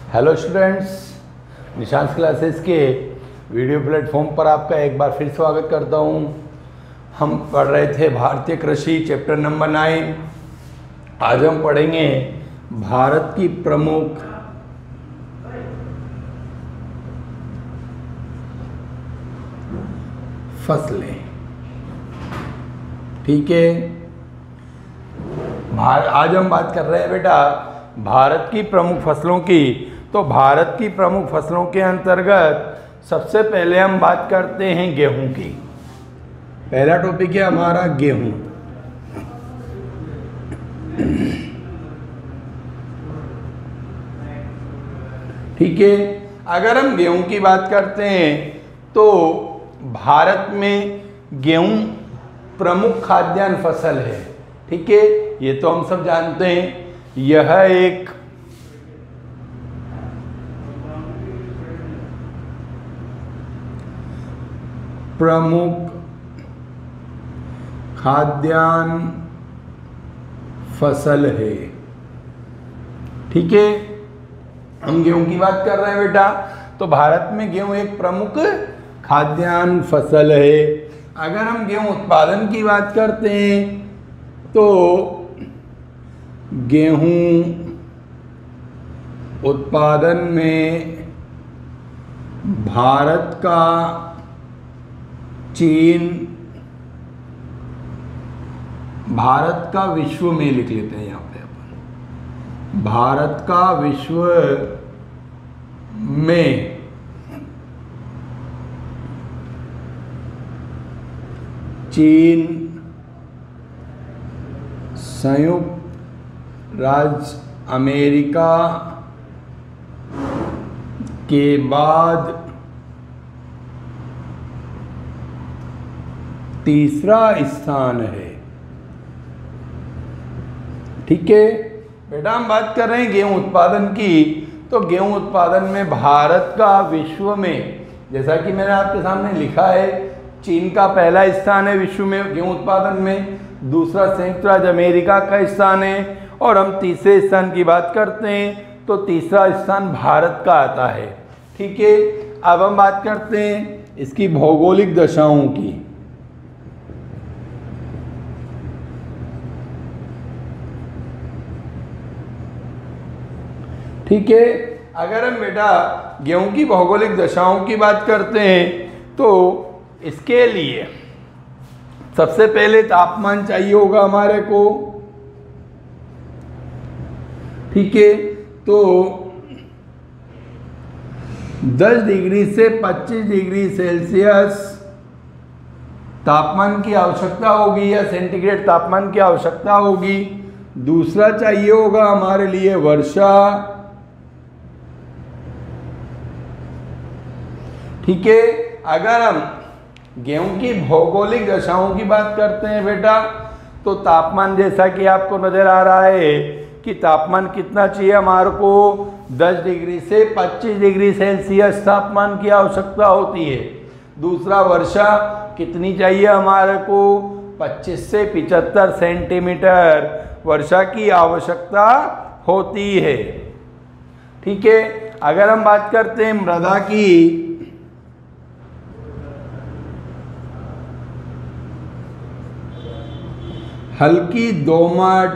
Hello students, Nissan's classes के video platform पर आपका एक बार फिर स्वागत करता हूं। हम पढ़ रहे थे भारतीय कृषि चैप्टर नंबर 9। आज हम पढ़ेंगे भारत की प्रमुख फसलें। ठीक है, आज हम बात कर रहे हैं बेटा भारत की प्रमुख फसलों की। तो भारत की प्रमुख फसलों के अंतर्गत सबसे पहले हम बात करते हैं गेहूं की। पहला टॉपिक है हमारा गेहूं। ठीक है, अगर हम गेहूं की बात करते हैं तो भारत में गेहूं प्रमुख खाद्यान्न फसल है। ठीक है, ये तो हम सब जानते हैं। यह एक प्रमुख खाद्यान्न फसल है। ठीक है, हम गेहूं की बात कर रहे हैं बेटा, तो भारत में गेहूं एक प्रमुख खाद्यान्न फसल है। अगर हम गेहूं उत्पादन की बात करते हैं तो गेहूं उत्पादन में भारत का विश्व में लिख लेते हैं यहाँ पे अपन, भारत का विश्व में चीन, संयुक्त राज्य अमेरिका के बाद तीसरा स्थान है। ठीक है बेटा, हम बात कर रहे हैं गेहूं उत्पादन की। तो गेहूं उत्पादन में भारत का विश्व में, जैसा कि मैंने आपके सामने लिखा है, चीन का पहला स्थान है विश्व में गेहूं उत्पादन में, दूसरा संयुक्त राज्य अमेरिका का स्थान है, और हम तीसरे स्थान की बात करते हैं तो तीसरा स्थान भारत का आता है। ठीक है, अब हम बात करते हैं इसकी भौगोलिक दशाओं की। ठीक है, अगर हम बेटा गेहूं की भौगोलिक दशाओं की बात करते हैं तो इसके लिए सबसे पहले तापमान चाहिए होगा हमारे को। ठीक है, तो 10 डिग्री से 25 डिग्री सेल्सियस तापमान की आवश्यकता होगी या सेंटीग्रेड तापमान की आवश्यकता होगी। दूसरा चाहिए होगा हमारे लिए वर्षा। ठीक है, अगर हम गेहूं की भौगोलिक दशाओं की बात करते हैं बेटा, तो तापमान जैसा कि आपको नजर आ रहा है कि तापमान कितना चाहिए हमारे को, 10 डिग्री से 25 डिग्री सेल्सियस तापमान की आवश्यकता होती है। दूसरा वर्षा कितनी चाहिए हमारे को, 25 से 75 सेंटीमीटर वर्षा की आवश्यकता होती है। ठीक है, अगर हम बात करते हैं मृदा की, हल्की दोमट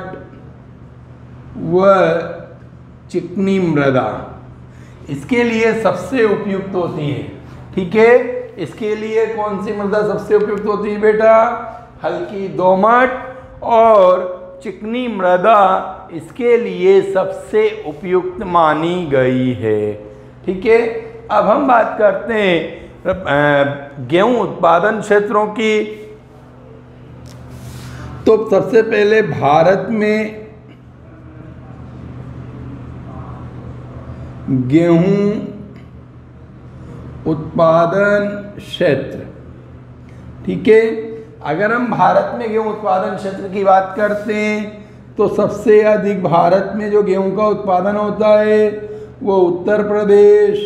व चिकनी मृदा इसके लिए सबसे उपयुक्त होती है। ठीक है, इसके लिए कौन सी मृदा सबसे उपयुक्त होती है बेटा, हल्की दोमट और चिकनी मृदा इसके लिए सबसे उपयुक्त मानी गई है। ठीक है, अब हम बात करते हैं गेहूं उत्पादन क्षेत्रों की। तो सबसे पहले भारत में गेहूं उत्पादन क्षेत्र। ठीक है, अगर हम भारत में गेहूं उत्पादन क्षेत्र की बात करते हैं तो सबसे अधिक भारत में जो गेहूं का उत्पादन होता है वो उत्तर प्रदेश,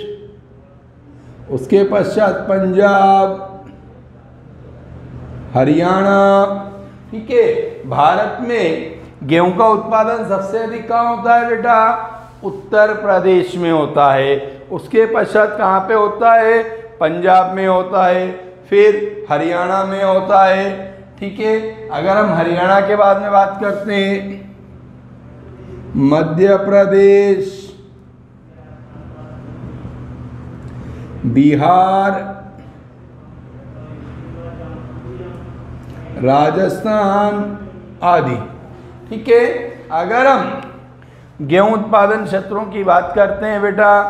उसके पश्चात पंजाब, हरियाणा। ठीक है, भारत में गेहूं का उत्पादन सबसे अधिक कहाँ होता है बेटा, उत्तर प्रदेश में होता है। उसके पश्चात कहाँ पे होता है? पंजाब में होता है, फिर हरियाणा में होता है। ठीक है, अगर हम हरियाणा के बाद में बात करते हैं, मध्य प्रदेश, बिहार, राजस्थान आदि। ठीक है, अगर हम गेहूं उत्पादन क्षेत्रों की बात करते हैं बेटा,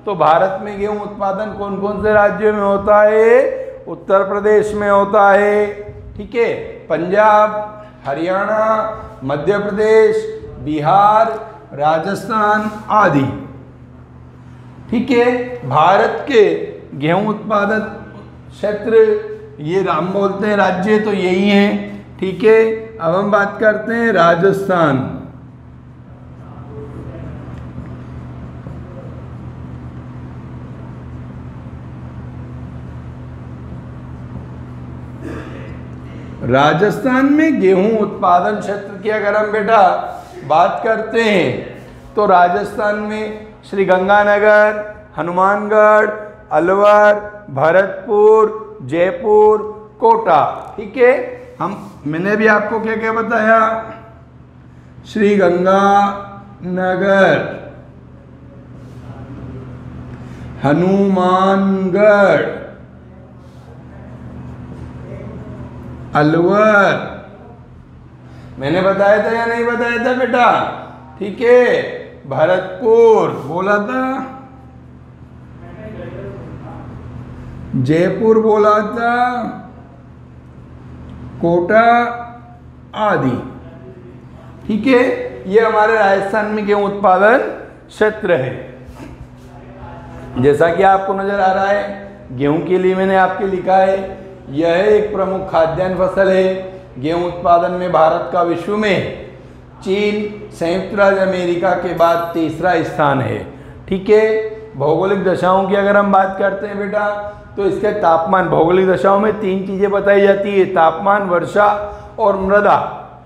तो भारत में गेहूं उत्पादन कौन कौन से राज्यों में होता है? उत्तर प्रदेश में होता है। ठीक है, पंजाब, हरियाणा, मध्य प्रदेश, बिहार, राजस्थान आदि। ठीक है, भारत के गेहूं उत्पादन क्षेत्र, ये हम बोलते हैं राज्य, तो यही हैं। ठीक है, अब हम बात करते हैं राजस्थान। राजस्थान में गेहूं उत्पादन क्षेत्र की अगर हम बेटा बात करते हैं, तो राजस्थान में श्री गंगानगर, हनुमानगढ़, अलवर, भरतपुर, जयपुर, कोटा। ठीक है, मैंने भी आपको क्या क्या बताया? श्री गंगानगर, हनुमानगढ़, अलवर, मैंने बताया था या नहीं बताया था बेटा? ठीक है, भरतपुर बोला था, जयपुर बोला था, कोटा आदि। ठीक है, ये हमारे राजस्थान में गेहूं उत्पादन क्षेत्र है। जैसा कि आपको नजर आ रहा है, गेहूं के लिए मैंने आपके लिखा है, यह एक प्रमुख खाद्यान्न फसल है। गेहूं उत्पादन में भारत का विश्व में चीन, संयुक्त राज्य अमेरिका के बाद तीसरा स्थान है। ठीक है, भौगोलिक दशाओं की अगर हम बात करते हैं बेटा, तो इसके तापमान, भौगोलिक दशाओं में 3 चीजें बताई जाती है: तापमान, वर्षा और मृदा।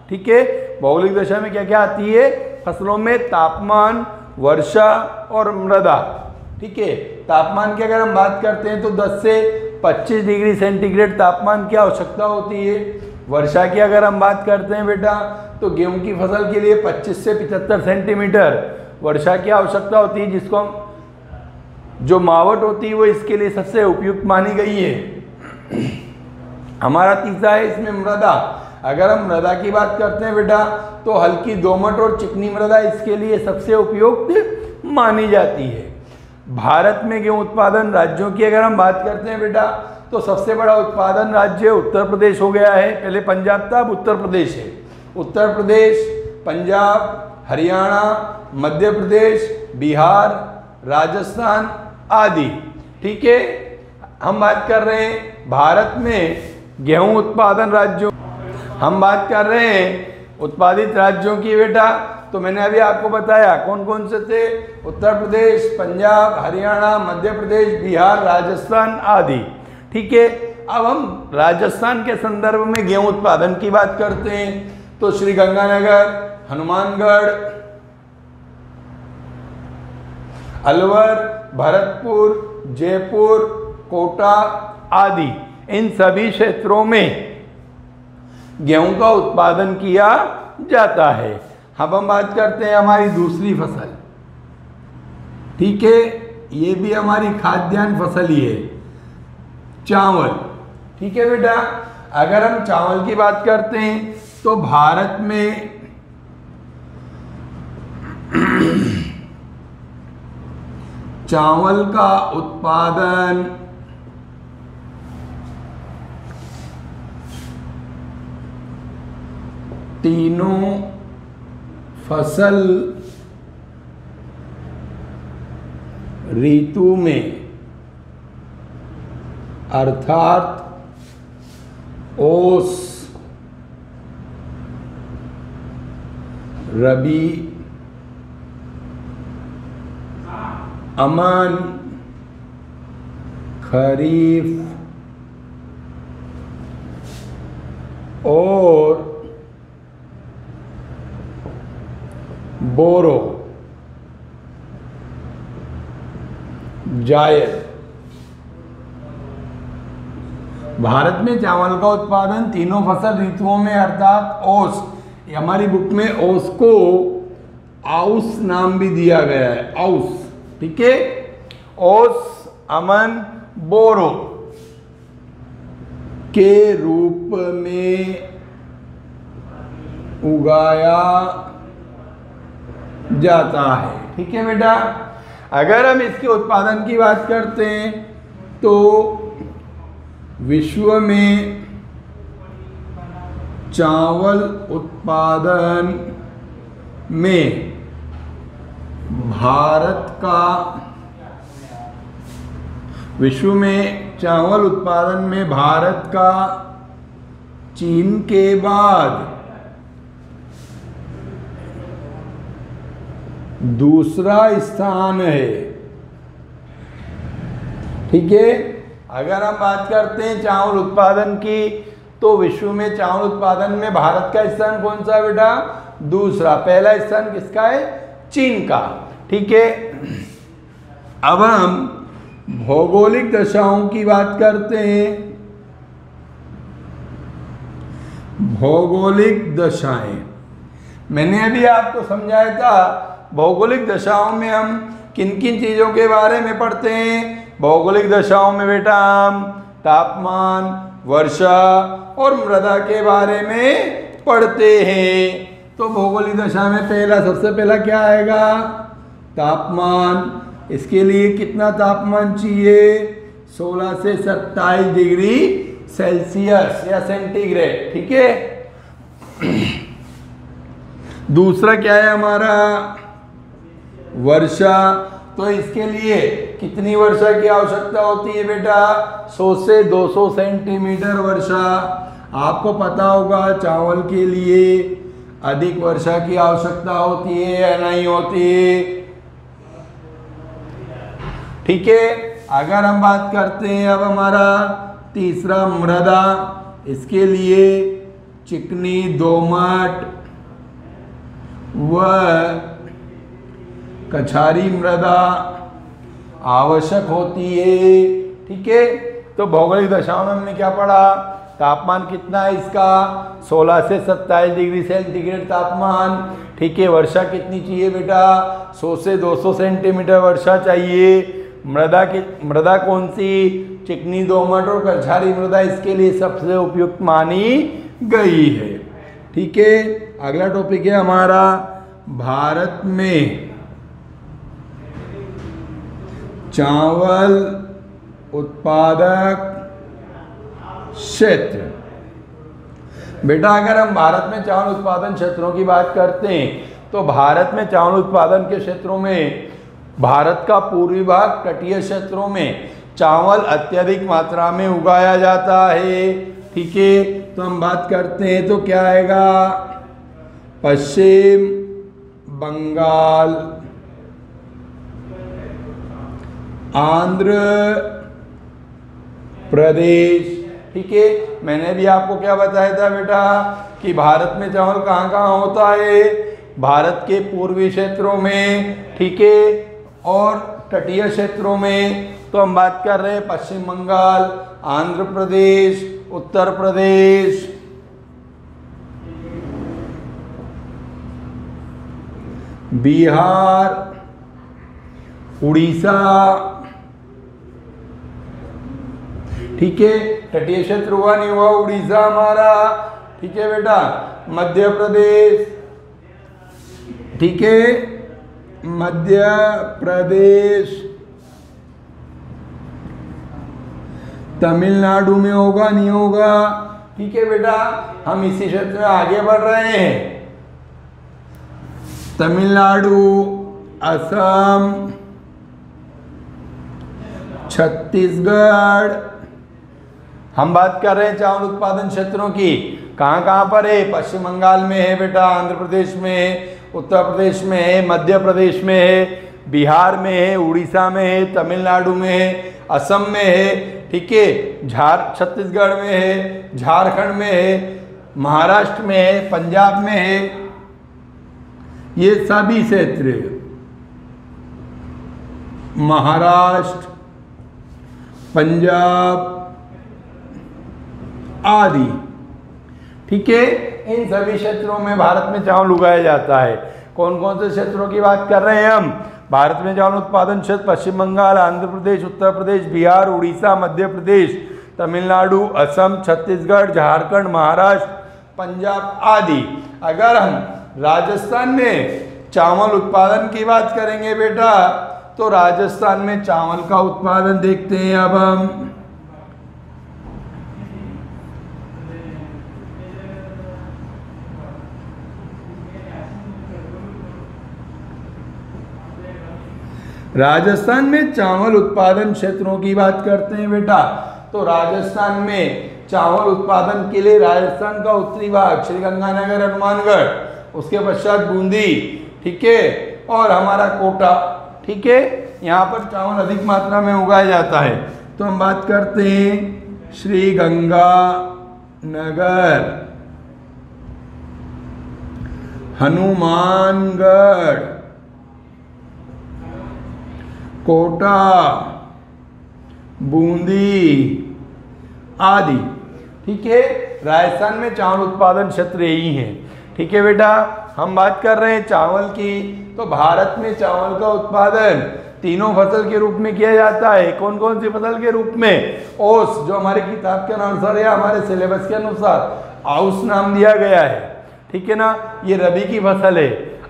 ठीक है, भौगोलिक दशा में क्या क्या आती है? फसलों में तापमान, वर्षा और मृदा। ठीक है, तापमान की अगर हम बात करते हैं तो 10 से 25 डिग्री सेंटीग्रेड तापमान की आवश्यकता होती है। वर्षा की अगर हम बात करते हैं बेटा, तो गेहूं की फसल के लिए 25 से 75 सेंटीमीटर वर्षा की आवश्यकता होती है, जिसको हम, जो मावट होती है वो इसके लिए सबसे उपयुक्त मानी गई है। हमारा तीसरा है इसमें मृदा। अगर हम मृदा की बात करते हैं बेटा, तो हल्की दोमट और चिकनी मृदा इसके लिए सबसे उपयुक्त मानी जाती है। भारत में गेहूं उत्पादन राज्यों की अगर हम बात करते हैं बेटा, तो सबसे बड़ा उत्पादन राज्य उत्तर प्रदेश हो गया है। पहले पंजाब था, अब उत्तर प्रदेश है। उत्तर प्रदेश, पंजाब, हरियाणा, मध्य प्रदेश, बिहार, राजस्थान आदि। ठीक है, हम बात कर रहे हैं भारत में गेहूं उत्पादन राज्यों, हम बात कर रहे हैं उत्पादित राज्यों की बेटा। तो मैंने अभी आपको बताया कौन कौन से थे: उत्तर प्रदेश, पंजाब, हरियाणा, मध्य प्रदेश, बिहार, राजस्थान आदि। ठीक है, अब हम राजस्थान के संदर्भ में गेहूं उत्पादन की बात करते हैं, तो श्री गंगानगर, हनुमानगढ़, अलवर, भरतपुर, जयपुर, कोटा आदि, इन सभी क्षेत्रों में गेहूं का उत्पादन किया जाता है। अब हम बात करते हैं हमारी दूसरी फसल। ठीक है, ये भी हमारी खाद्यान्न फसल ही है, चावल। ठीक है बेटा, अगर हम चावल की बात करते हैं तो भारत में चावल का उत्पादन तीनों फसल ऋतु में, अर्थात ओस, रबी, अमन, खरीफ और बोरो, जायद। भारत में चावल का उत्पादन तीनों फसल ऋतुओं में अर्थात ओस, हमारी बुक में ओस को आउस नाम भी दिया गया है, आउस, ठीक है। ओस, अमन, बोरो के रूप में उगाया जाता है, ठीक है बेटा। अगर हम इसके उत्पादन की बात करते हैं तो विश्व में चावल उत्पादन में भारत का चीन के बाद दूसरा स्थान है, ठीक है। अगर हम बात करते हैं चावल उत्पादन की तो विश्व में चावल उत्पादन में भारत का स्थान कौन सा है बेटा? दूसरा। पहला स्थान किसका है? चीन का, ठीक है। अब हम भौगोलिक दशाओं की बात करते हैं। भौगोलिक दशाएं मैंने अभी आपको समझाया था। भौगोलिक दशाओं में हम किन किन चीज़ों के बारे में पढ़ते हैं? भौगोलिक दशाओं में बेटा हम तापमान, वर्षा और मृदा के बारे में पढ़ते हैं। तो भौगोलिक दशा में सबसे पहला क्या आएगा? तापमान। इसके लिए कितना तापमान चाहिए? 16 से 27 डिग्री सेल्सियस या सेंटीग्रेड, ठीक है। दूसरा क्या है हमारा? वर्षा। तो इसके लिए कितनी वर्षा की आवश्यकता होती है बेटा? 100 से 200 सेंटीमीटर वर्षा। आपको पता होगा चावल के लिए अधिक वर्षा की आवश्यकता होती है या नहीं होती है, ठीक है। अगर हम बात करते हैं अब हमारा तीसरा मृदा, इसके लिए चिकनी, दोमट व कछारी मृदा आवश्यक होती है, ठीक है। तो भौगोलिक दशाओं में हमने क्या पढ़ा? तापमान कितना है इसका? 16 से 27 डिग्री सेंटीग्रेड तापमान, ठीक है। वर्षा कितनी चाहिए बेटा? 100 से 200 सेंटीमीटर वर्षा चाहिए। मृदा कौन सी? चिकनी, दोमट और कछारी मृदा इसके लिए सबसे उपयुक्त मानी गई है, ठीक है। अगला टॉपिक है हमारा भारत में चावल उत्पादक क्षेत्र। बेटा अगर हम भारत में चावल उत्पादन क्षेत्रों की बात करते हैं तो भारत में चावल उत्पादन के क्षेत्रों में भारत का पूर्वी भाग, तटीय क्षेत्रों में चावल अत्यधिक मात्रा में उगाया जाता है, ठीक है। तो हम बात करते हैं तो क्या आएगा? पश्चिम बंगाल, आंध्र प्रदेश, ठीक है। मैंने भी आपको क्या बताया था बेटा कि भारत में चावल कहाँ कहाँ होता है? भारत के पूर्वी क्षेत्रों में, ठीक है, और तटीय क्षेत्रों में। तो हम बात कर रहे हैं पश्चिम बंगाल, आंध्र प्रदेश, उत्तर प्रदेश, बिहार, उड़ीसा, ठीक है। तटीय क्षेत्र हुआ नहीं हुआ उड़ीसा हमारा, ठीक है बेटा। मध्य प्रदेश, ठीक है, मध्य प्रदेश। तमिलनाडु में होगा नहीं होगा, ठीक है बेटा। हम इसी क्षेत्र में आगे बढ़ रहे हैं। तमिलनाडु, असम, छत्तीसगढ़। हम बात कर रहे हैं चावल उत्पादन क्षेत्रों की। कहाँ कहाँ पर है? पश्चिम बंगाल में है बेटा, आंध्र प्रदेश में है, उत्तर प्रदेश में है, मध्य प्रदेश में है, बिहार में है, उड़ीसा में है, तमिलनाडु में है, असम में है, ठीक है, छत्तीसगढ़ में है, झारखंड में है, महाराष्ट्र में है, पंजाब में है। ये सभी क्षेत्र महाराष्ट्र, पंजाब आदि। ठीक है, इन सभी क्षेत्रों में भारत में चावल उगाया जाता है। कौन कौन से क्षेत्रों की बात कर रहे हैं हम? भारत में चावल उत्पादन क्षेत्र पश्चिम बंगाल, आंध्र प्रदेश, उत्तर प्रदेश, बिहार, उड़ीसा, मध्य प्रदेश, तमिलनाडु, असम, छत्तीसगढ़, झारखंड, महाराष्ट्र, पंजाब आदि। अगर हम राजस्थान में चावल उत्पादन की बात करेंगे बेटा, तो राजस्थान में चावल का उत्पादन देखते हैं अब हम। राजस्थान में चावल उत्पादन क्षेत्रों की बात करते हैं बेटा, तो राजस्थान में चावल उत्पादन के लिए राजस्थान का उत्तरी भाग श्रीगंगानगर, हनुमानगढ़, उसके पश्चात बूंदी, ठीक है, और हमारा कोटा। ठीक है, यहाँ पर चावल अधिक मात्रा में उगाया जाता है। तो हम बात करते हैं श्रीगंगानगर, हनुमानगढ़, कोटा, बूंदी आदि। ठीक है, राजस्थान में चावल उत्पादन क्षेत्र यही है। ठीक है बेटा, हम बात कर रहे हैं चावल की, तो भारत में चावल का उत्पादन तीनों फसल के रूप में किया जाता है। कौन कौन सी फसल के रूप में? ओस, जो हमारी किताब के अनुसार या हमारे सिलेबस के अनुसार आउस नाम दिया गया है। ठीक है ना, ये रबी की फसल है।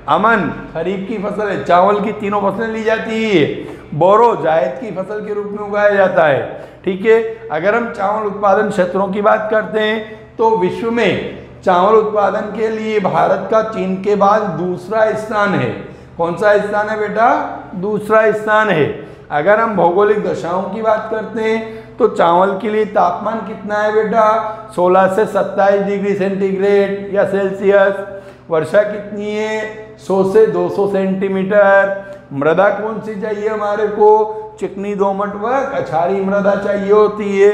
अमन, खरीफ की फसल है। चावल की तीनों फसलें ली जाती है। बोरो, जायद की फसल के रूप में उगाया जाता है। ठीक है, अगर हम चावल उत्पादन क्षेत्रों की बात करते हैं, तो विश्व में चावल उत्पादन के लिए भारत का चीन के बाद दूसरा स्थान है। कौन सा स्थान है बेटा? दूसरा स्थान है। अगर हम भौगोलिक दशाओं की बात करते हैं, तो चावल के लिए तापमान कितना है बेटा? 16 से 27 डिग्री सेंटीग्रेड या सेल्सियस। वर्षा कितनी है? 100 से 200 सेंटीमीटर। मृदा कौन सी चाहिए हमारे को? चिकनी, दोमट व कछारी मृदा चाहिए होती है।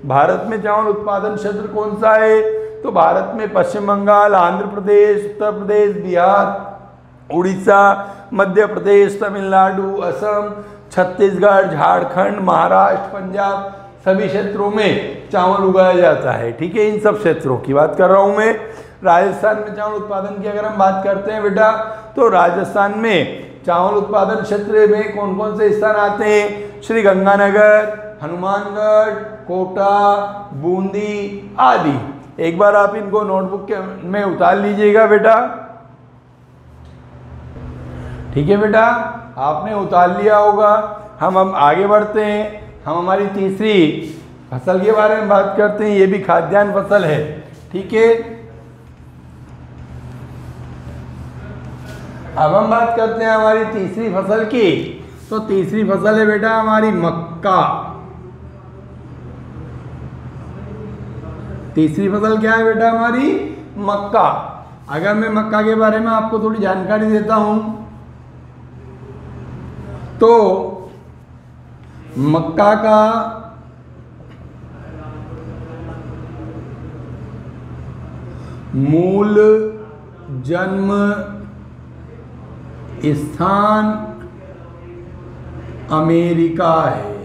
भारत में चावल उत्पादन क्षेत्र कौन सा है? तो भारत में पश्चिम बंगाल, आंध्र प्रदेश, उत्तर प्रदेश, बिहार, उड़ीसा, मध्य प्रदेश, तमिलनाडु, असम, छत्तीसगढ़, झारखंड, महाराष्ट्र, पंजाब, सभी क्षेत्रों में चावल उगाया जाता है। ठीक है, इन सब क्षेत्रों की बात कर रहा हूँ मैं। राजस्थान में चावल उत्पादन की अगर हम बात करते हैं बेटा, तो राजस्थान में चावल उत्पादन क्षेत्र में कौन कौन से स्थान आते हैं? श्रीगंगानगर, हनुमानगढ़, कोटा, बूंदी आदि। एक बार आप इनको नोटबुक में उतार लीजिएगा बेटा। ठीक है बेटा, आपने उतार लिया होगा। हम आगे बढ़ते हैं। हम हमारी तीसरी फसल के बारे में बात करते हैं। ये भी खाद्यान्न फसल है। ठीक है, अब हम बात करते हैं हमारी तीसरी फसल की। तो तीसरी फसल है बेटा हमारी मक्का। तीसरी फसल क्या है बेटा हमारी? मक्का। अगर मैं मक्का के बारे में आपको थोड़ी जानकारी देता हूं, तो मक्का का मूल जन्म स्थान अमेरिका है।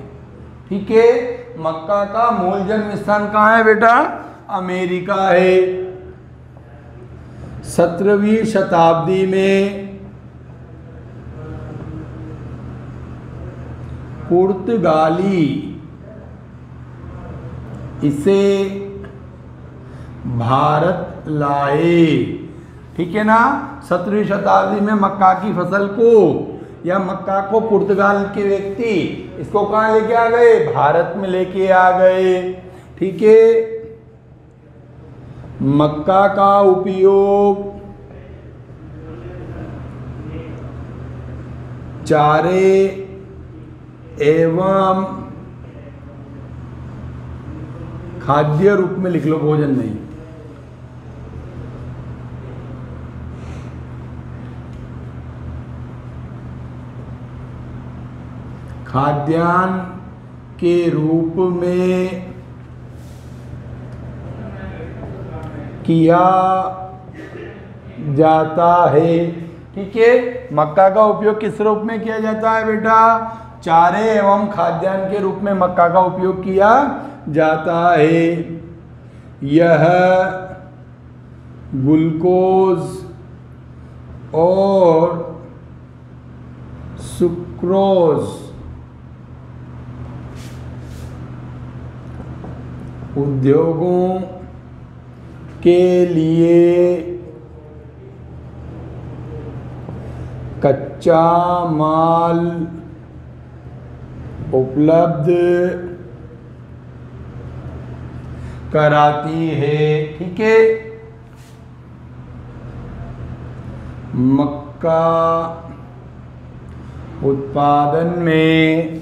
ठीक है, मक्का का मूल जन्म स्थान कहाँ है बेटा? अमेरिका है। 17वीं शताब्दी में पुर्तगाली इसे भारत लाए। ठीक है ना, 17वीं शताब्दी में मक्का की फसल को या मक्का को पुर्तगाल के व्यक्ति इसको कहाँ लेके आ गए? भारत में लेके आ गए। ठीक है, मक्का का उपयोग चारे एवं खाद्य रूप में लिख लो, भोजन नहीं। खाद्यान्न के रूप में किया जाता है। ठीक है, मक्का का उपयोग किस रूप में किया जाता है बेटा? चारे एवं खाद्यान्न के रूप में मक्का का उपयोग किया जाता है। यह ग्लूकोज और सुक्रोज उद्योगों के लिए कच्चा माल उपलब्ध कराती है। ठीक है, मक्का उत्पादन में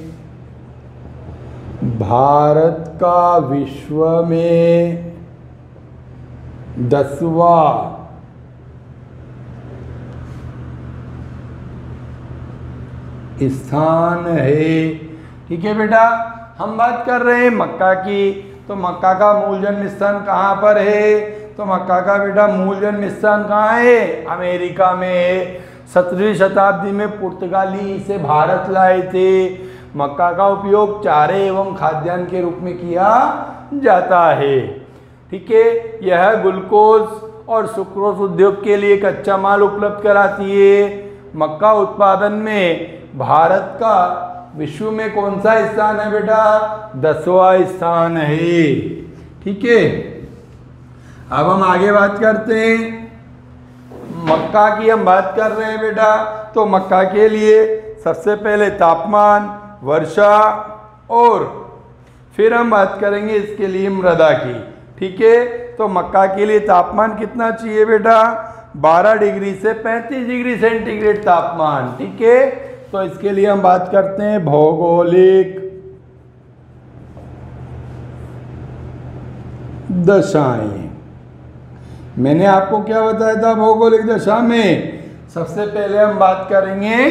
भारत का विश्व में 10वां स्थान है। ठीक है बेटा, हम बात कर रहे हैं मक्का की, तो मक्का का मूल जन्म स्थान कहाँ पर है? तो मक्का का बेटा मूल जन्म स्थान कहाँ है? अमेरिका में है। 17वीं शताब्दी में पुर्तगाली इसे भारत लाए थे। मक्का का उपयोग चारे एवं खाद्यान्न के रूप में किया जाता है। ठीक है, यह ग्लूकोज और सुक्रोज उद्योग के लिए कच्चा माल उपलब्ध कराती है। मक्का उत्पादन में भारत का विश्व में कौन सा स्थान है बेटा? 10वां स्थान है। ठीक है, अब हम आगे बात करते हैं। मक्का की हम बात कर रहे हैं बेटा, तो मक्का के लिए सबसे पहले तापमान, वर्षा और फिर हम बात करेंगे इसके लिए मृदा की। ठीक है, तो मक्का के लिए तापमान कितना चाहिए बेटा? 12 डिग्री से 35 डिग्री सेंटीग्रेड तापमान। ठीक है, तो इसके लिए हम बात करते हैं भौगोलिक दशाएं। मैंने आपको क्या बताया था भौगोलिक दशा में? सबसे पहले हम बात करेंगे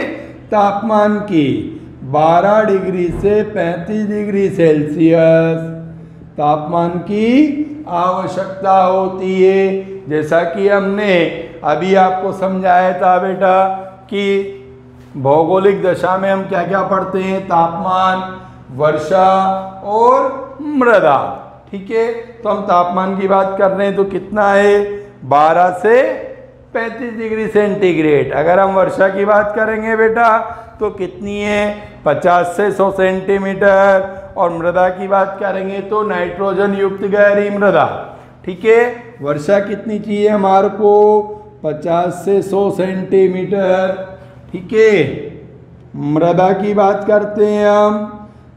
तापमान की। 12 डिग्री से 35 डिग्री सेल्सियस तापमान की आवश्यकता होती है। जैसा कि हमने अभी आपको समझाया था बेटा कि भौगोलिक दशा में हम क्या क्या पढ़ते हैं? तापमान, वर्षा और मृदा। ठीक है, तो हम तापमान की बात कर रहे हैं तो कितना है? 12 से 35 डिग्री सेंटीग्रेड। अगर हम वर्षा की बात करेंगे बेटा तो कितनी है? 50 से 100 सेंटीमीटर। और मृदा की बात करेंगे तो नाइट्रोजन युक्त गहरी मृदा। ठीक है, वर्षा कितनी चाहिए हमारे को? 50 से 100 सेंटीमीटर। ठीक है, मृदा की बात करते हैं हम,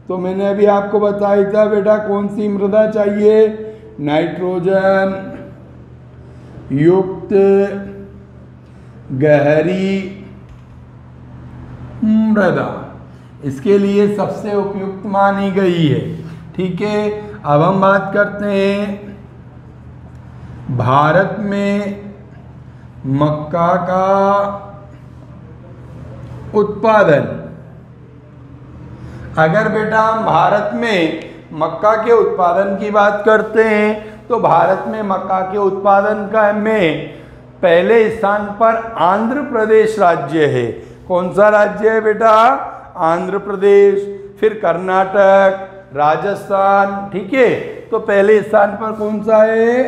तो मैंने अभी आपको बताया था बेटा कौन सी मृदा चाहिए? नाइट्रोजन युक्त गहरी मृदा इसके लिए सबसे उपयुक्त मानी गई है। ठीक है, अब हम बात करते हैं भारत में मक्का का उत्पादन। अगर बेटा हम भारत में मक्का के उत्पादन की बात करते हैं तो भारत में मक्का के उत्पादन का में पहले स्थान पर आंध्र प्रदेश राज्य है। कौन सा राज्य है बेटा? आंध्र प्रदेश, फिर कर्नाटक, राजस्थान। ठीक है, तो पहले स्थान पर कौन सा है?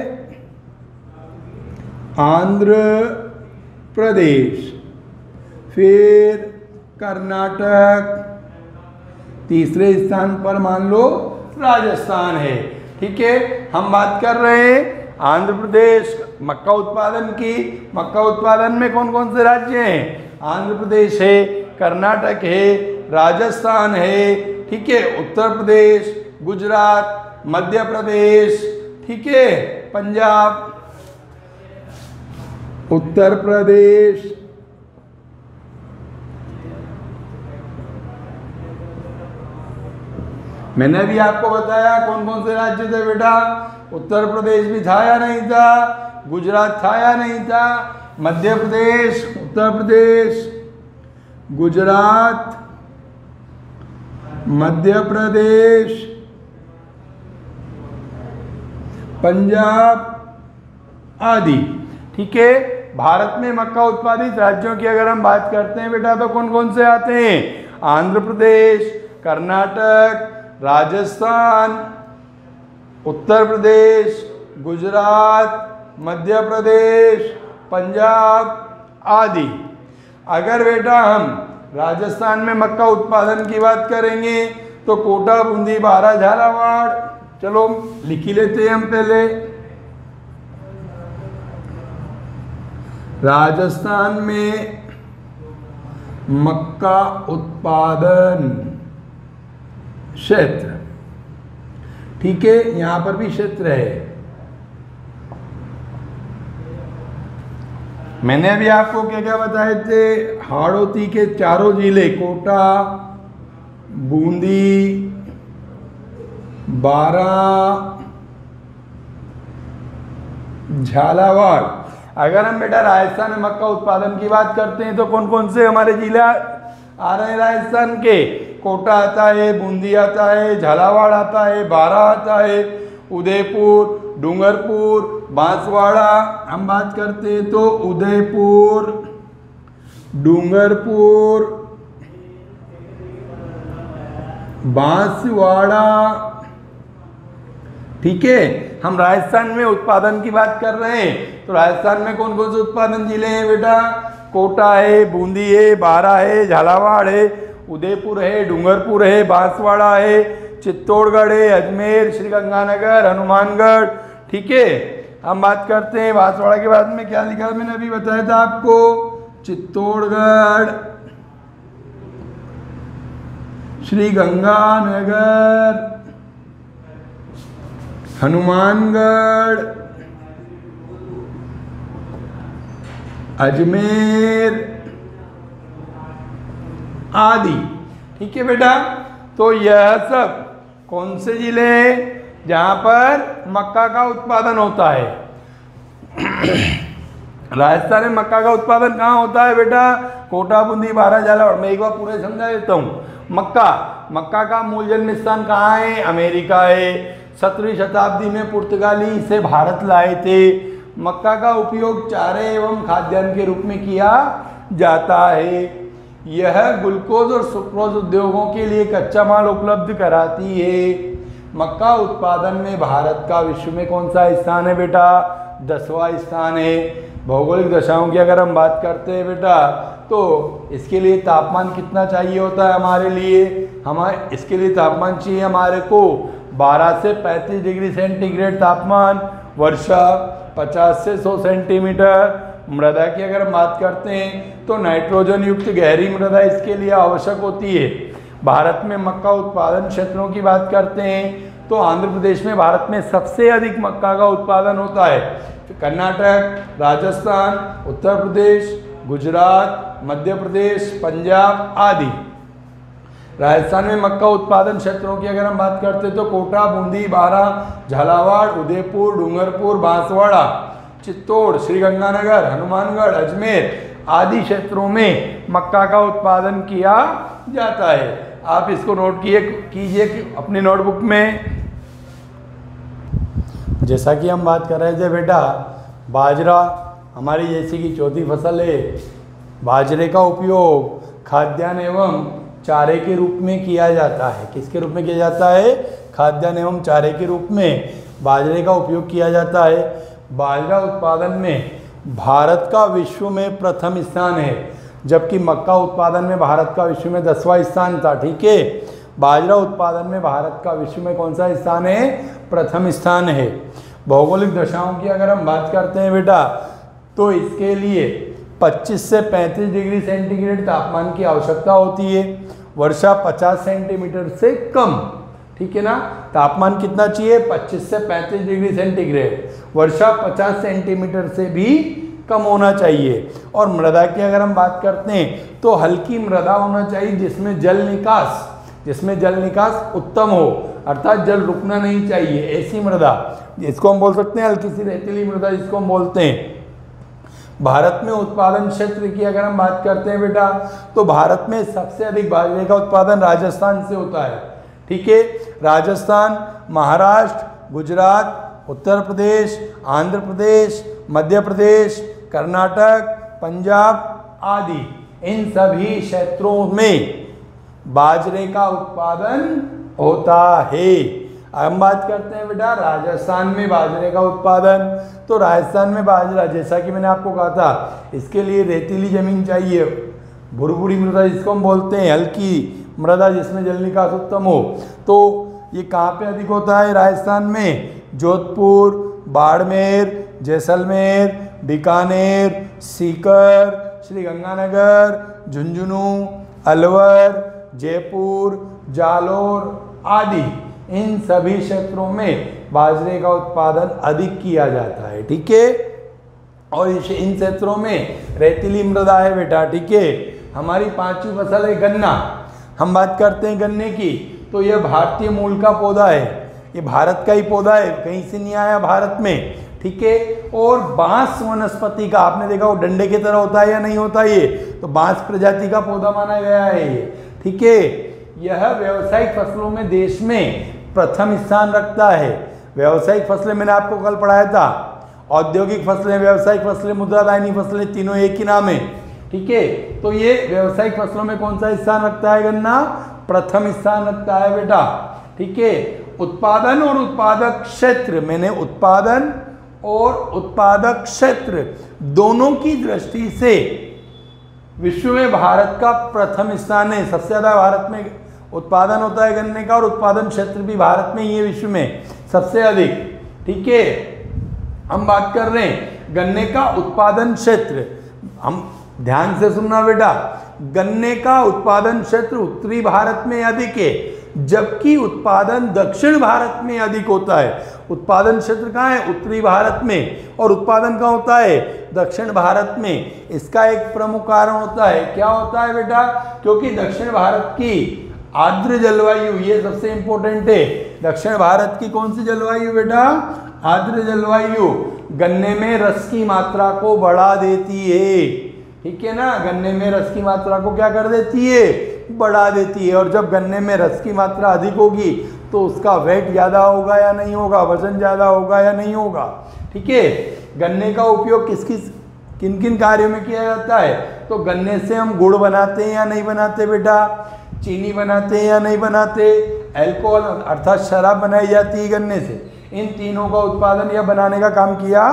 आंध्र प्रदेश, फिर कर्नाटक, तीसरे स्थान पर मान लो राजस्थान है। ठीक है, हम बात कर रहे हैं आंध्र प्रदेश मक्का उत्पादन की। मक्का उत्पादन में कौन कौन से राज्य हैं? आंध्र प्रदेश है, कर्नाटक है, राजस्थान है। ठीक है, उत्तर प्रदेश, गुजरात, मध्य प्रदेश। ठीक है, पंजाब, उत्तर प्रदेश, मैंने भी आपको बताया कौन कौन से राज्य थे बेटा। उत्तर प्रदेश भी था या नहीं था? गुजरात था या नहीं था? मध्य प्रदेश, उत्तर प्रदेश, गुजरात, मध्य प्रदेश, पंजाब आदि। ठीक है, भारत में मक्का उत्पादित राज्यों की अगर हम बात करते हैं बेटा तो कौन कौन से आते हैं? आंध्र प्रदेश, कर्नाटक, राजस्थान, उत्तर प्रदेश, गुजरात, मध्य प्रदेश, पंजाब आदि। अगर बेटा हम राजस्थान में मक्का उत्पादन की बात करेंगे तो कोटा, बूंदी, बारा, झालावाड़, चलो लिख ही लेते हैं हम पहले। राजस्थान में मक्का उत्पादन क्षेत्र, ठीक है, यहां पर भी क्षेत्र है। मैंने अभी आपको क्या क्या बताए थे, हाड़ौती के चारों जिले कोटा, बूंदी, बारा, झालावाड़। अगर हम बेटा राजस्थान में मक्का उत्पादन की बात करते हैं तो कौन कौन से हमारे जिले आ रहे हैं राजस्थान के? कोटा आता है, बूंदी आता है, झालावाड़ आता है, बारा आता है, उदयपुर, डूंगरपुर, बांसवाड़ा। हम बात करते हैं तो उदयपुर, डूंगरपुर, बांसवाड़ा, ठीक है। हम राजस्थान में उत्पादन की बात कर रहे हैं तो राजस्थान में कौन कौन से उत्पादन जिले हैं बेटा? कोटा है, बूंदी है, बारा है, झालावाड़ है, उदयपुर है, डूंगरपुर है, बांसवाड़ा है, चित्तौड़गढ़ है, अजमेर, श्रीगंगानगर, हनुमानगढ़, ठीक है। हम बात करते हैं बांसवाड़ा के बाद में क्या लिखा मैंने अभी बताया था आपको, चित्तौड़गढ़, श्रीगंगानगर, हनुमानगढ़, अजमेर आदि, ठीक है बेटा। तो यह सब कौन से जिले हैं जहां पर मक्का का उत्पादन होता है? राजस्थान में मक्का का उत्पादन कहाँ होता है बेटा? कोटा, बूंदी, बारा, झालावाड़। मैं एक बार पूरे समझा देता हूँ। मक्का का मूल जन्म स्थान कहाँ है? अमेरिका है। 17वीं शताब्दी में पुर्तगाली इसे भारत लाए थे। मक्का का उपयोग चारे एवं खाद्यान्न के रूप में किया जाता है। यह ग्लूकोज और सुक्रोज उद्योगों के लिए कच्चा माल उपलब्ध कराती है। मक्का उत्पादन में भारत का विश्व में कौन सा स्थान है बेटा? 10वां स्थान है। भौगोलिक दशाओं की अगर हम बात करते हैं बेटा तो इसके लिए तापमान कितना चाहिए होता है हमारे लिए? इसके लिए तापमान चाहिए हमारे को 12 से 35 डिग्री सेंटीग्रेड तापमान, वर्षा 50 से 100 सेंटीमीटर। मृदा की अगर हम बात करते हैं तो नाइट्रोजन युक्त गहरी मृदा इसके लिए आवश्यक होती है। भारत में मक्का उत्पादन क्षेत्रों की बात करते हैं तो आंध्र प्रदेश में भारत में सबसे अधिक मक्का का उत्पादन होता है। कर्नाटक, राजस्थान, उत्तर प्रदेश, गुजरात, मध्य प्रदेश, पंजाब आदि। राजस्थान में मक्का उत्पादन क्षेत्रों की अगर हम बात करते हैं तो कोटा, बूंदी, बारा, झालावाड़, उदयपुर, डूंगरपुर, बांसवाड़ा, चित्तौड़, श्रीगंगानगर, हनुमानगढ़, अजमेर आदि क्षेत्रों में मक्का का उत्पादन किया जाता है। आप इसको नोट कीजिए अपनी नोटबुक में। जैसा कि हम बात कर रहे थे बेटा, बाजरा हमारी जैसे कि चौथी फसल है। बाजरे का उपयोग खाद्यान्न एवं चारे के रूप में किया जाता है। किसके रूप में किया जाता है? खाद्यान्न एवं चारे के रूप में बाजरे का उपयोग किया जाता है। बाजरा उत्पादन में भारत का विश्व में प्रथम स्थान है, जबकि मक्का उत्पादन में भारत का विश्व में 10वां स्थान था। ठीक है, बाजरा उत्पादन में भारत का विश्व में कौन सा स्थान है? प्रथम स्थान है। भौगोलिक दशाओं की अगर हम बात करते हैं बेटा तो इसके लिए 25 से 35 डिग्री सेंटीग्रेड तापमान की आवश्यकता होती है। वर्षा 50 सेंटीमीटर से कम, ठीक है ना। तापमान कितना चाहिए? 25 से 35 डिग्री सेंटीग्रेड। वर्षा 50 सेंटीमीटर से भी कम होना चाहिए। और मृदा की अगर हम बात करते हैं तो हल्की मृदा होना चाहिए जिसमें जल निकास उत्तम हो, अर्थात जल रुकना नहीं चाहिए। ऐसी मृदा जिसको हम बोल सकते हैं हल्की सी रेतीली मृदा जिसको हम बोलते हैं। भारत में उत्पादन क्षेत्र की अगर हम बात करते हैं बेटा तो भारत में सबसे अधिक बाजरे का उत्पादन राजस्थान से होता है। ठीक है, राजस्थान, महाराष्ट्र, गुजरात, उत्तर प्रदेश, आंध्र प्रदेश, मध्य प्रदेश, कर्नाटक, पंजाब आदि इन सभी क्षेत्रों में बाजरे का उत्पादन होता है। हम बात करते हैं बेटा राजस्थान में बाजरे का उत्पादन। तो राजस्थान में बाजरा, जैसा कि मैंने आपको कहा था, इसके लिए रेतीली जमीन चाहिए, भुरभुरी मृदा जिसको हम बोलते हैं, हल्की मृदा जिसमें जल निकास उत्तम हो। तो ये कहाँ पे अधिक होता है राजस्थान में? जोधपुर, बाड़मेर, जैसलमेर, बीकानेर, सीकर, श्रीगंगानगर, झुंझुनू, अलवर, जयपुर, जालोर आदि, इन सभी क्षेत्रों में बाजरे का उत्पादन अधिक किया जाता है। ठीक है, और इन क्षेत्रों में रेतीली मृदा है बेटा। ठीक है, हमारी पांचवी फसल है गन्ना। हम बात करते हैं गन्ने की, तो यह भारतीय मूल का पौधा है, ये भारत का ही पौधा है, कहीं से नहीं आया भारत में। ठीक है, और बांस वनस्पति का, आपने देखा वो डंडे की तरह होता है या नहीं होता, ये तो बांस प्रजाति का पौधा माना गया है ये। ठीक है, यह व्यावसायिक फसलों में देश में प्रथम स्थान रखता है। व्यावसायिक फसलें मैंने आपको कल पढ़ाया था, औद्योगिक फसलें, व्यावसायिक फसलें, मुद्रादायनी फसलें, तीनों एक ही नाम है। ठीक है, तो ये व्यावसायिक फसलों में कौन सा स्थान रखता है? गन्ना प्रथम स्थान रखता है बेटा। ठीक है, उत्पादन और उत्पादक क्षेत्र, मैंने उत्पादन और उत्पादक क्षेत्र दोनों की दृष्टि से विश्व में भारत का प्रथम स्थान है। सबसे ज्यादा भारत में उत्पादन होता है गन्ने का, और उत्पादन क्षेत्र भी भारत में ही है विश्व में सबसे अधिक। ठीक है, हम बात कर रहे हैं गन्ने का उत्पादन क्षेत्र। हम ध्यान से सुनना बेटा, गन्ने का उत्पादन क्षेत्र उत्तरी भारत में अधिक है, जबकि उत्पादन दक्षिण भारत में अधिक होता है। उत्पादन क्षेत्र कहाँ है? उत्तरी भारत में, और उत्पादन कहाँ होता है? दक्षिण भारत में। इसका एक प्रमुख कारण होता है, क्या होता है बेटा? क्योंकि दक्षिण भारत की आर्द्र जलवायु, ये सबसे इंपॉर्टेंट है। दक्षिण भारत की कौन सी जलवायु बेटा? आर्द्र जलवायु गन्ने में रस की मात्रा को बढ़ा देती है। ठीक है ना, गन्ने में रस की मात्रा को क्या कर देती है? बढ़ा देती है। और जब गन्ने में रस की मात्रा अधिक होगी तो उसका वेट ज़्यादा होगा या नहीं होगा, वजन ज़्यादा होगा या नहीं होगा। ठीक है, गन्ने का उपयोग किन किन कार्यों में किया जाता है? तो गन्ने से हम गुड़ बनाते हैं या नहीं बनाते बेटा? चीनी बनाते हैं या नहीं बनाते? अल्कोहल अर्थात शराब बनाई जाती है गन्ने से। इन तीनों का उत्पादन या बनाने का काम किया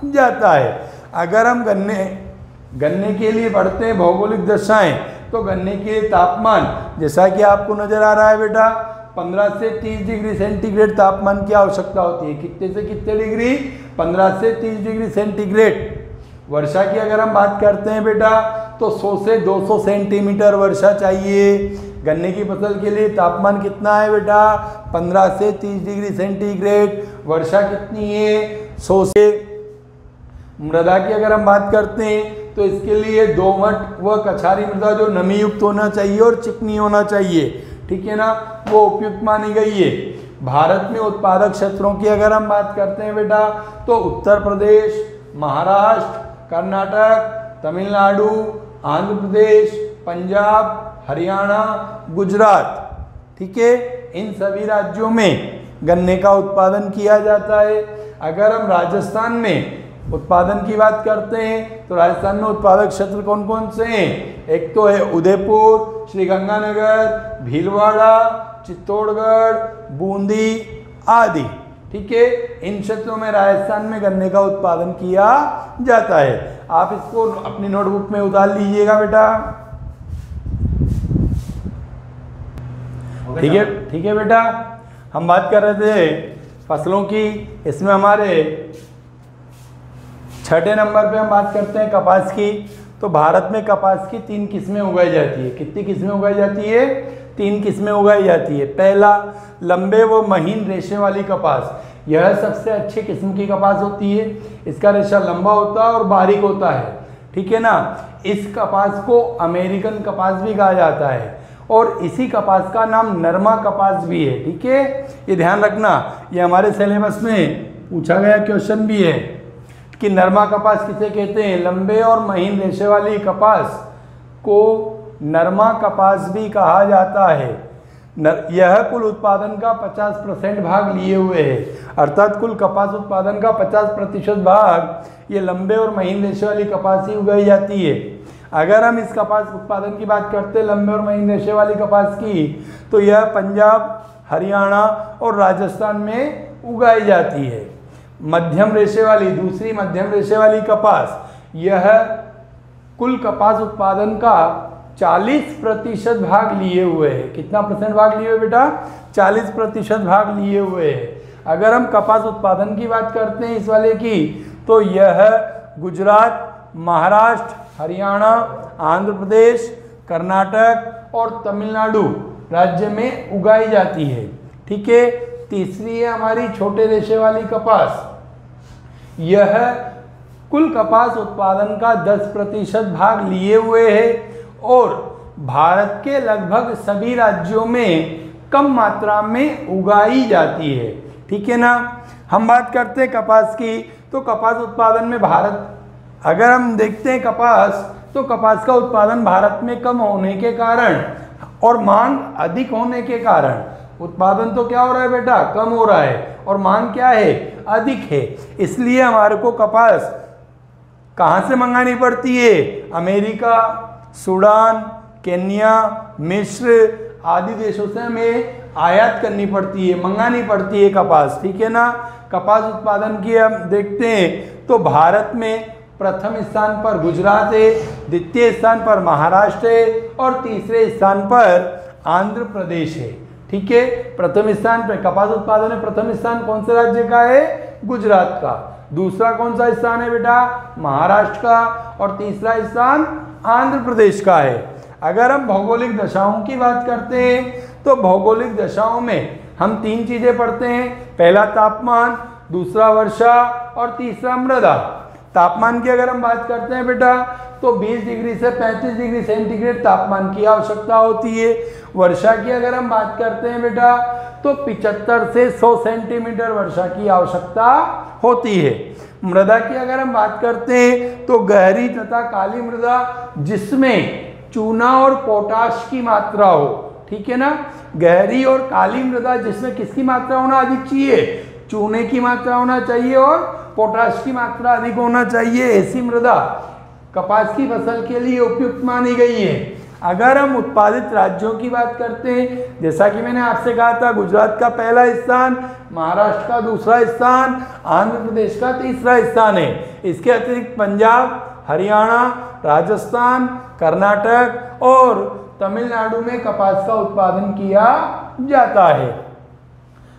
जाता है। अगर हम गन्ने के लिए बढ़ते हैं भौगोलिक दशाएं, तो गन्ने के लिए तापमान, जैसा कि आपको नजर आ रहा है बेटा, 15 से 30 डिग्री सेंटीग्रेड तापमान की आवश्यकता होती है। कितने से कितने डिग्री? 15 से 30 डिग्री सेंटीग्रेड। वर्षा की अगर हम बात करते हैं बेटा, तो 100 से 200 सेंटीमीटर वर्षा चाहिए। गन्ने की फसल के लिए तापमान कितना है बेटा? 15 से 30 डिग्री सेंटीग्रेड। वर्षा कितनी है? 100 से। मृदा की अगर हम बात करते हैं तो इसके लिए दोमट व कछारी मृदा, जो नमी युक्त होना चाहिए और चिकनी होना चाहिए, ठीक है ना, वो उपयुक्त मानी गई है। भारत में उत्पादक क्षेत्रों की अगर हम बात करते हैं बेटा, तो उत्तर प्रदेश, महाराष्ट्र, कर्नाटक, तमिलनाडु, आंध्र प्रदेश, पंजाब, हरियाणा, गुजरात, ठीक है, इन सभी राज्यों में गन्ने का उत्पादन किया जाता है। अगर हम राजस्थान में उत्पादन की बात करते हैं तो राजस्थान में उत्पादक क्षेत्र कौन कौन से हैं? एक तो है उदयपुर, श्रीगंगानगर, भीलवाड़ा, चित्तौड़गढ़, बूंदी आदि। ठीक है, इन क्षेत्रों में राजस्थान में गन्ने का उत्पादन किया जाता है। आप इसको अपनी नोटबुक में उतार लीजिएगा बेटा। ठीक है बेटा, हम बात कर रहे थे फसलों की। इसमें हमारे 6ठे नंबर पे हम बात करते हैं कपास की। तो भारत में कपास की 3 किस्में उगाई जाती है। कितनी किस्में उगाई जाती है? 3 किस्में उगाई जाती है। पहला, लंबे व महीन रेशे वाली कपास। यह सबसे अच्छी किस्म की कपास होती है। इसका रेशा लंबा होता है और बारीक होता है। ठीक है ना, इस कपास को अमेरिकन कपास भी कहा जाता है, और इसी कपास का नाम नरमा कपास भी है। ठीक है, ये ध्यान रखना, ये हमारे सिलेबस में पूछा गया क्वेश्चन भी है कि नरमा कपास किसे कहते हैं। लंबे और महीन रेशे वाली कपास को नरमा कपास भी कहा जाता है। यह कुल उत्पादन का 50% भाग लिए हुए है, अर्थात कुल कपास उत्पादन का 50% भाग ये लंबे और महीन रेशे वाली कपास ही उगाई जाती है। अगर हम इस कपास उत्पादन की बात करते हैं लंबे और महीन रेशे वाली कपास की, तो यह पंजाब, हरियाणा और राजस्थान में उगाई जाती है। मध्यम रेशे वाली, दूसरी मध्यम रेशे वाली कपास, यह कुल कपास उत्पादन का 40% भाग लिए हुए है। कितना % भाग लिए हुए बेटा? 40% भाग लिए हुए है। अगर हम कपास उत्पादन की बात करते हैं इस वाले की, तो यह गुजरात, महाराष्ट्र, हरियाणा, आंध्र प्रदेश, कर्नाटक और तमिलनाडु राज्य में उगाई जाती है। ठीक है। तीसरी है हमारी छोटे रेशे वाली कपास, यह कुल कपास उत्पादन का 10% भाग लिए हुए है और भारत के लगभग सभी राज्यों में कम मात्रा में उगाई जाती है। ठीक है ना। हम बात करते हैं कपास की, तो कपास उत्पादन में भारत, अगर हम देखते हैं कपास, तो कपास का उत्पादन भारत में कम होने के कारण और मांग अधिक होने के कारण, उत्पादन तो क्या हो रहा है बेटा? कम हो रहा है, और मांग क्या है? अधिक है। इसलिए हमारे को कपास कहाँ से मंगानी पड़ती है? अमेरिका, सूडान, केन्या, मिस्र आदि देशों से हमें आयात करनी पड़ती है, मंगानी पड़ती है कपास। ठीक है ना। कपास उत्पादन की हम देखते हैं तो भारत में प्रथम स्थान पर गुजरात है, द्वितीय स्थान पर महाराष्ट्र है और तीसरे स्थान पर आंध्र प्रदेश है। ठीक है। प्रथम स्थान पर कपास उत्पादन में प्रथम स्थान कौन से राज्य का है? गुजरात का। दूसरा कौन सा स्थान है बेटा? महाराष्ट्र का। और तीसरा स्थान आंध्र प्रदेश का है। अगर हम भौगोलिक दशाओं की बात करते हैं, तो भौगोलिक दशाओं में हम 3 चीजें पढ़ते हैं। पहला तापमान, दूसरा वर्षा और तीसरा मृदा। तापमान की अगर हम बात करते हैं बेटा, तो 20 डिग्री से 35 डिग्री सेंटीग्रेड तापमान की आवश्यकता होती है। वर्षा की अगर हम बात करते हैं बेटा, तो 75 से 100 सेंटीमीटर वर्षा की आवश्यकता होती है। मृदा की अगर हम बात करते हैं, तो गहरी तथा काली मृदा जिसमें चूना और पोटाश की मात्रा हो। ठीक है ना। गहरी और काली मृदा जिसमें किसकी मात्रा होना अधिक चाहिए? चूने की मात्रा होना चाहिए और पोटाश की मात्रा अधिक होना चाहिए। ऐसी मृदा कपास की फसल के लिए उपयुक्त मानी गई है। अगर हम उत्पादित राज्यों की बात करते हैं, जैसा कि मैंने आपसे कहा था, गुजरात का पहला स्थान, महाराष्ट्र का दूसरा स्थान, आंध्र प्रदेश का तीसरा स्थान है। इसके अतिरिक्त पंजाब, हरियाणा, राजस्थान, कर्नाटक और तमिलनाडु में कपास का उत्पादन किया जाता है।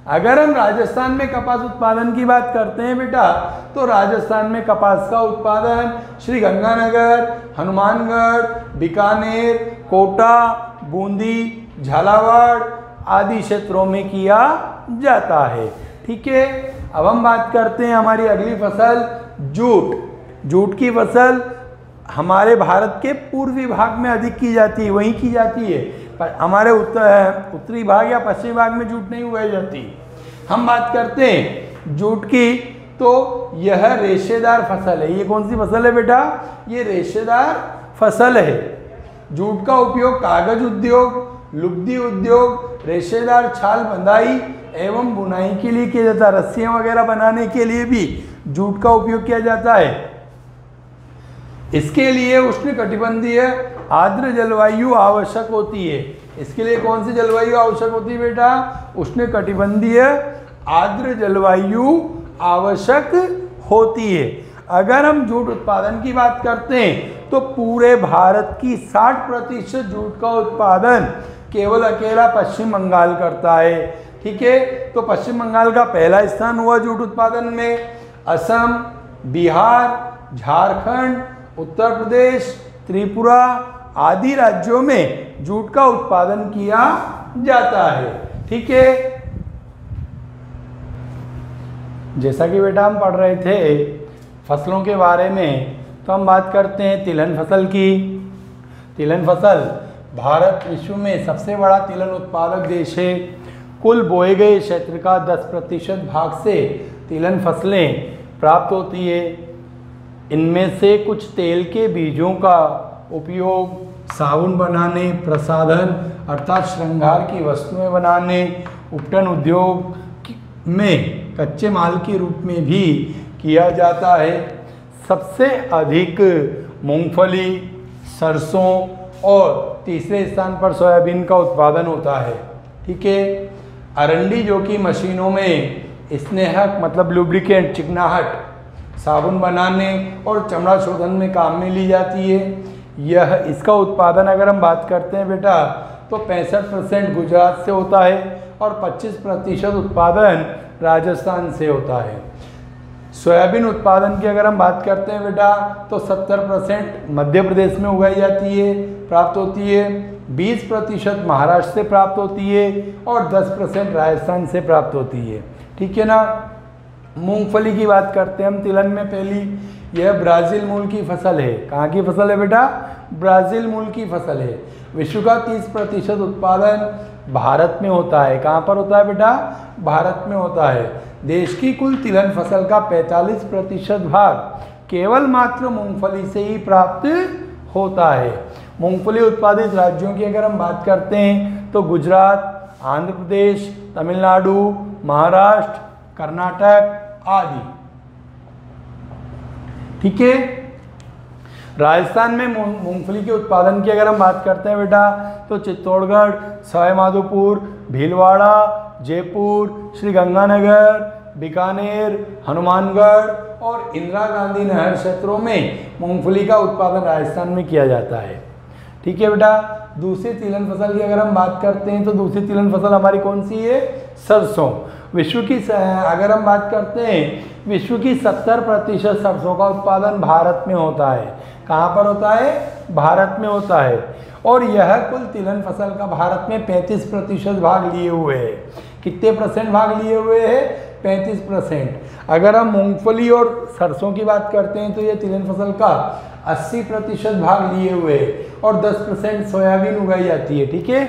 अगर हम राजस्थान में कपास उत्पादन की बात करते हैं बेटा, तो राजस्थान में कपास का उत्पादन श्री गंगानगर, हनुमानगढ़, बीकानेर, कोटा, बूंदी, झालावाड़ आदि क्षेत्रों में किया जाता है। ठीक है। अब हम बात करते हैं हमारी अगली फसल, जूट। जूट की फसल हमारे भारत के पूर्वी भाग में अधिक की जाती है, वहीं की जाती है, पर हमारे उत्तरी भाग या पश्चिमी भाग में जूट नहीं उगाई जाती। हम बात करते हैं जूट की, तो यह रेशेदार फसल है। ये कौन सी फसल है बेटा? ये रेशेदार फसल है। जूट का उपयोग कागज उद्योग, लुगदी उद्योग, रेशेदार छाल बंधाई एवं बुनाई के लिए किया जाता है। रस्सियां वगैरह बनाने के लिए भी जूट का उपयोग किया जाता है। इसके लिए उष्णकटिबंधीय आर्द्र जलवायु आवश्यक होती है। इसके लिए कौन सी जलवायु आवश्यक होती है बेटा? उष्णकटिबंधीय आर्द्र जलवायु आवश्यक होती है। अगर हम जूट उत्पादन की बात करते हैं, तो पूरे भारत की 60% जूट का उत्पादन केवल अकेला पश्चिम बंगाल करता है। ठीक है। तो पश्चिम बंगाल का पहला स्थान हुआ जूट उत्पादन में। असम, बिहार, झारखंड, उत्तर प्रदेश, त्रिपुरा आदि राज्यों में जूट का उत्पादन किया जाता है। ठीक है। जैसा कि बेटा हम पढ़ रहे थे फसलों के बारे में, तो हम बात करते हैं तिलहन फसल की। तिलहन फसल भारत विश्व में सबसे बड़ा तिलहन उत्पादक देश है। कुल बोए गए क्षेत्र का 10% भाग से तिलहन फसलें प्राप्त होती है। इनमें से कुछ तेल के बीजों का उपयोग साबुन बनाने, प्रसाधन अर्थात श्रृंगार की वस्तुएं बनाने, उपटन उद्योग में कच्चे माल के रूप में भी किया जाता है। सबसे अधिक मूंगफली, सरसों और तीसरे स्थान पर सोयाबीन का उत्पादन होता है। ठीक है। अरंडी जो कि मशीनों में स्नेहक मतलब लुब्रिकेंट चिकनाहट साबुन बनाने और चमड़ा शोधन में काम में ली जाती है। यह इसका उत्पादन अगर हम बात करते हैं बेटा तो 65% गुजरात से होता है और 25% उत्पादन राजस्थान से होता है। सोयाबीन उत्पादन की अगर हम बात करते हैं बेटा तो 70% मध्य प्रदेश में उगाई जाती है, प्राप्त होती है, 20% महाराष्ट्र से प्राप्त होती है और 10% राजस्थान से प्राप्त होती है। ठीक है ना। मूंगफली की बात करते हैं हम तिलहन में पहली, यह ब्राज़ील मूल की फसल है। कहाँ की फसल है बेटा? ब्राज़ील मूल की फसल है। विश्व का 30% उत्पादन भारत में होता है। कहाँ पर होता है बेटा? भारत में होता है। देश की कुल तिलहन फसल का 45% भाग केवल मात्र मूंगफली से ही प्राप्त होता है। मूंगफली उत्पादित राज्यों की अगर हम बात करते हैं तो गुजरात, आंध्र प्रदेश, तमिलनाडु, महाराष्ट्र, कर्नाटक आदि। ठीक है। राजस्थान में मूंगफली के उत्पादन की अगर हम बात करते हैं बेटा तो चित्तौड़गढ़, सवाईमाधोपुर, भीलवाड़ा, जयपुर, श्रीगंगानगर, बीकानेर, हनुमानगढ़ और इंदिरा गांधी नहर क्षेत्रों में मूंगफली का उत्पादन राजस्थान में किया जाता है। ठीक है बेटा। दूसरी तिलहन फसल की अगर हम बात करते हैं तो दूसरी तिलहन फसल हमारी कौन सी है? सरसों। विश्व की अगर हम बात करते हैं विश्व की 70% सरसों का उत्पादन भारत में होता है। कहाँ पर होता है? भारत में होता है। और यह कुल तिलहन फसल का भारत में 35% भाग लिए हुए है। कितने % भाग लिए हुए हैं? 35%। अगर हम मूंगफली और सरसों की बात करते हैं तो यह तिलहन फसल का 80% भाग लिए हुए हैं और 10% सोयाबीन उगाई जाती है। ठीक है।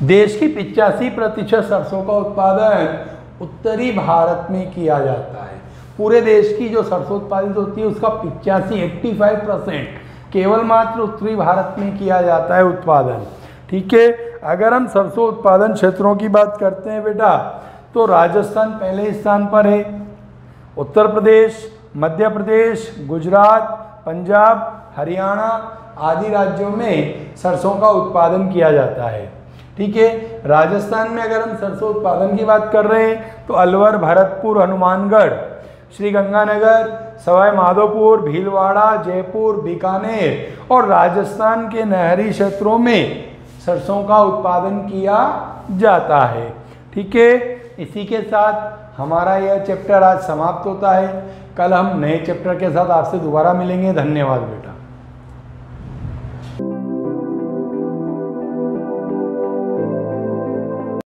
देश की 85% सरसों का उत्पादन उत्तरी भारत में किया जाता है। पूरे देश की जो सरसों उत्पादित होती है उसका 85% केवल मात्र उत्तरी भारत में किया जाता है उत्पादन। ठीक है। अगर हम सरसों उत्पादन क्षेत्रों की बात करते हैं बेटा तो राजस्थान पहले स्थान पर है। उत्तर प्रदेश, मध्य प्रदेश, गुजरात, पंजाब, हरियाणा आदि राज्यों में सरसों का उत्पादन किया जाता है। ठीक है। राजस्थान में अगर हम सरसों उत्पादन की बात कर रहे हैं तो अलवर, भरतपुर, हनुमानगढ़, श्रीगंगानगर, सवाईमाधोपुर, भीलवाड़ा, जयपुर, बीकानेर और राजस्थान के नहरी क्षेत्रों में सरसों का उत्पादन किया जाता है। ठीक है। इसी के साथ हमारा यह चैप्टर आज समाप्त होता है। कल हम नए चैप्टर के साथ आपसे दोबारा मिलेंगे। धन्यवाद बेटा।